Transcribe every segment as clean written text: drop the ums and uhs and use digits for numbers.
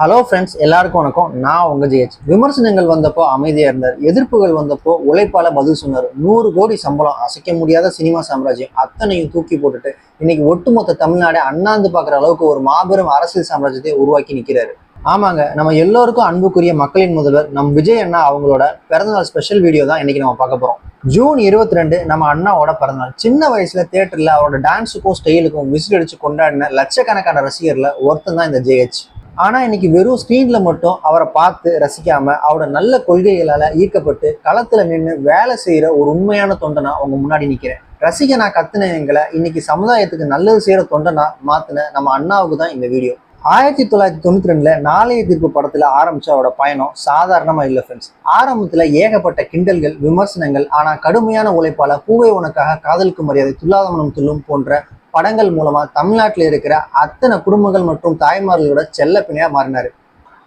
Hello friends, எல்லாருக்கும் வணக்கம். நான் உங்க ஜிஹெச். விமர்சனங்கள் வந்தப்போ அமைதியா இருந்தார், எதிர்ப்புகள் வந்தப்போ உழைப்பால பதில் சொன்னார். 100 கோடி சம்பளம், அசைக்க முடியாத சினிமா சாம்ராஜ்யம் அத்தனையும் தூக்கி போட்டுட்டு இன்னைக்கு ஒட்டுமொத்த தமிழ்நாடே அண்ணாந்து பார்க்குற அளவுக்கு ஒரு மாபெரும் அரசியல் சாம்ராஜ்யத்தை உருவாக்கி நிற்கிறாரு. ஆமாங்க, நம்ம எல்லோருக்கும் அன்புக்குரிய மக்களின் முதல்வர் நம் விஜய் அண்ணா அவங்களோட பிறந்தநாள் ஸ்பெஷல் வீடியோ தான் இன்னைக்கு நம்ம பார்க்க போறோம். ஜூன் 22 நம்ம அண்ணாவோட பிறந்தநாள். சின்ன வயசுல தியேட்டர்ல அவரோட டான்ஸுக்கும் ஸ்டைலுக்கும் விசில் அடிச்சு கொண்டாடின லட்சக்கணக்கான ரசிகர்ல ஒருத்தன் தான் இந்த ஜிஹெச். ஆனா இன்னைக்கு வெறும் ஸ்கிரீன்ல மட்டும் அவரை பார்த்து ரசிக்காம அவரோட நல்ல கொள்கைகளால ஈர்க்கப்பட்டு களத்துல நின்று வேலை செய்யற ஒரு உண்மையான தொண்டனா அவங்க முன்னாடி நிக்கிறேன். ரசிக நான் கத்துன எங்களை இன்னைக்கு சமுதாயத்துக்கு நல்லது செய்யற தொண்டனா மாத்தின நம்ம அண்ணாவுக்கு தான் இந்த வீடியோ. 1992 நாளைய தீர்ப்பு படத்துல ஆரம்பிச்ச அவரோட பயணம் சாதாரணமா இல்ல ஃப்ரெண்ட்ஸ். ஆரம்பத்துல ஏகப்பட்ட கிண்டல்கள், விமர்சனங்கள், ஆனா கடுமையான உழைப்பால பூவே உனக்காக, காதலுக்கு மரியாதை, துல்லாதமனம் துள்ளும் போன்ற படங்கள் மூலமா தமிழ்நாட்டில் இருக்கிற அத்தனை குடும்பங்கள் மற்றும் தாய்மார்களோட செல்ல பிணையா மாறினாரு.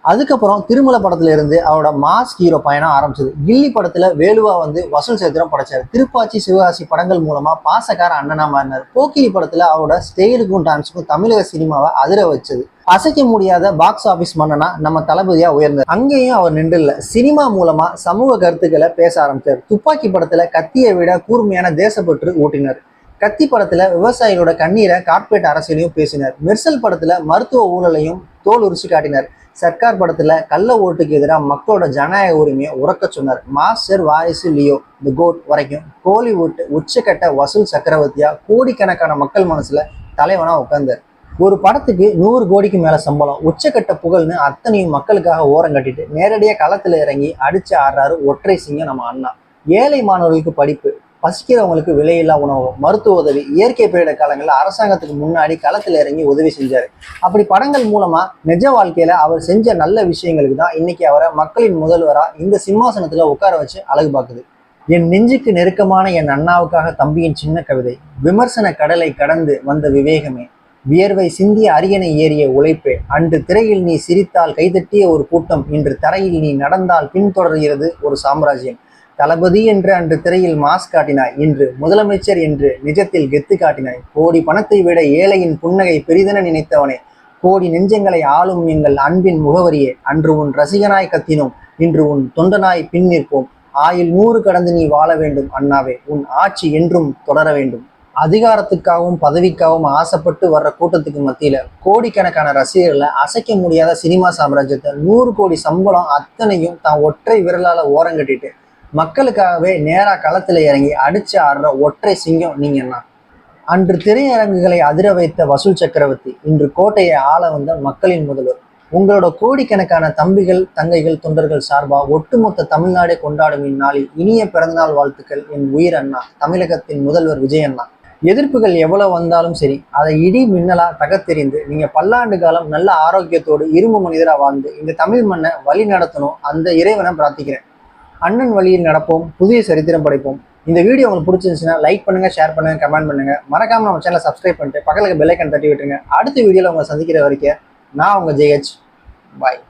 அதுக்கப்புறம் திருமலை படத்துல இருந்து அவரோட மாஸ் ஹீரோ பயணம் ஆரம்பிச்சது. கில்லி படத்துல வேலுவா வந்து வசூல் சேத்திரம் படைச்சாரு. திருப்பாச்சி, சிவகாசி படங்கள் மூலமா பாசக்கார அண்ணனா மாறினார். போக்கிரி படத்துல அவரோட ஸ்டைலுக்கும் டான்ஸுக்கும் தமிழக சினிமாவை அதிர வச்சது. அசைக்க முடியாத பாக்ஸ் ஆபீஸ் மன்னனா நம்ம தளபதியா உயர்ந்தார். அங்கேயும் அவர் நின்று இல்ல, சினிமா மூலமா சமூக கருத்துக்களை பேச ஆரம்பிச்சார். துப்பாக்கி படத்துல கத்தியை விட கூர்மையான தேசப்பற்று ஊட்டினார். கத்தி படத்துல விவசாயிகளோட கண்ணீரை கார்பரேட் அரசியலையும் பேசினார். மெர்சல் படத்துல மருத்துவ ஊழலையும் தோல் உரிச்சு காட்டினார். சர்க்கார் படத்துல கள்ள ஓட்டுக்கு எதிராக மக்களோட ஜனநாயக உரிமையை உறக்க சொன்னார். மாஸ்டர், வாரிசு, லியோ, தி கோட் வரைக்கும் கோலிவுட் உச்சக்கட்ட வசூல் சக்கரவர்த்தியா கோடிக்கணக்கான மக்கள் மனசுல தலைவனா உட்கார்ந்தார். ஒரு படத்துக்கு 100 கோடிக்கு மேல சம்பளம், உச்சக்கட்ட புகழ்னு அத்தனையும் மக்களுக்காக ஓரம் கட்டிட்டு நேரடியா களத்துல இறங்கி அடிச்சு ஆடுறாரு ஒற்றை சிங்கம் நம்ம அண்ணா. ஏழை மாணவர்களுக்கு படிப்பு, பசிக்கிறவங்களுக்கு விலையில்லா உணவு, மருத்துவ உதவி, இயற்கை பேரிடர் காலங்களில் அரசாங்கத்துக்கு முன்னாடி களத்தில் இறங்கி உதவி செஞ்சாரு. அப்படி படங்கள் மூலமா நிஜ வாழ்க்கையில அவர் செஞ்ச நல்ல விஷயங்களுக்கு தான் இன்னைக்கு அவரை மக்களின் முதல்வரா இந்த சிம்மாசனத்துல உட்கார வச்சு அழகு பார்க்குது. என் நெஞ்சுக்கு நெருக்கமான என் அண்ணாவுக்காக தம்பியின் சின்ன கவிதை. விமர்சன கடலை கடந்து வந்த விவேகமே, வியர்வை சிந்திய அரியணை ஏறிய உழைப்பே, அன்று திரையில் நீ சிரித்தால் கைதட்டிய ஒரு கூட்டம், இன்று தரையில் நீ நடந்தால் பின்தொடர்கிறது ஒரு சாம்ராஜ்யம். தளபதி என்று அன்று திரையில் மாஸ் காட்டினாய், இன்று முதலமைச்சர் என்று நிஜத்தில் கெத்து காட்டினாய். கோடி பணத்தை விட ஏழையின் புன்னகை பெரிதென நினைத்தவனே, கோடி நெஞ்சங்களை ஆளும் எங்கள் அன்பின் முகவரியே, அன்று உன் ரசிகனாய் கத்தினோம், இன்று உன் தொண்டனாய் பின் நிற்போம். ஆயுள் 100 கடந்து நீ வாழ வேண்டும் அண்ணாவே, உன் ஆட்சி என்றும் தொடர வேண்டும். அதிகாரத்துக்காகவும் பதவிக்காகவும் ஆசைப்பட்டு வர்ற கூட்டத்துக்கு மத்தியில கோடிக்கணக்கான ரசிகர்களை அசைக்க முடியாத சினிமா சாம்ராஜ்யத்தை 100 கோடி சம்பளம் அத்தனையும் தான் ஒற்றை விரலால ஓரங்கட்டிட்டு மக்களுக்காகவே நேரா களத்துல இறங்கி அடிச்சு ஆடுற ஒற்றை சிங்கம் நீங்கன்னா. அன்று திரையரங்குகளை அதிர வைத்த வசூல் சக்கரவர்த்தி, இன்று கோட்டையை ஆள வந்த மக்களின் முதல்வர். உங்களோட கோடிக்கணக்கான தம்பிகள், தங்கைகள், தொண்டர்கள் சார்பா ஒட்டுமொத்த தமிழ்நாடே கொண்டாடும் இந்நாளில் இனிய பிறந்தநாள் வாழ்த்துக்கள் என் உயிர் அண்ணா, தமிழகத்தின் முதல்வர் விஜய் அண்ணா. எதிர்ப்புகள் எவ்வளவு வந்தாலும் சரி, அதை இடி மின்னலா தகத்தெறிந்து நீங்க பல்லாண்டு காலம் நல்ல ஆரோக்கியத்தோடு இரும்பு மனிதரா வாழ்ந்து இந்த தமிழ் மண்ணை வழி நடத்தணும், அந்த இறைவனை பிரார்த்திக்கிறேன். அண்ணன் வழியில் நடப்போம், புதிய சரித்திரம் படைப்போம். இந்த வீடியோ உங்களுக்கு பிடிச்சிருந்துச்சுன்னா லைக் பண்ணுங்க, ஷேர் பண்ணுங்க, கமெண்ட் பண்ணுங்க. மறக்காம நம்ம சேனலை சப்ஸ்கிரைப் பண்ணிட்டு பக்கத்துல பெல் ஐகான் தட்டி விட்டுருங்க. அடுத்த வீடியோல உங்களை சந்திக்கிற வரைக்கும் நான் உங்க ஜிஹெச். பாய்.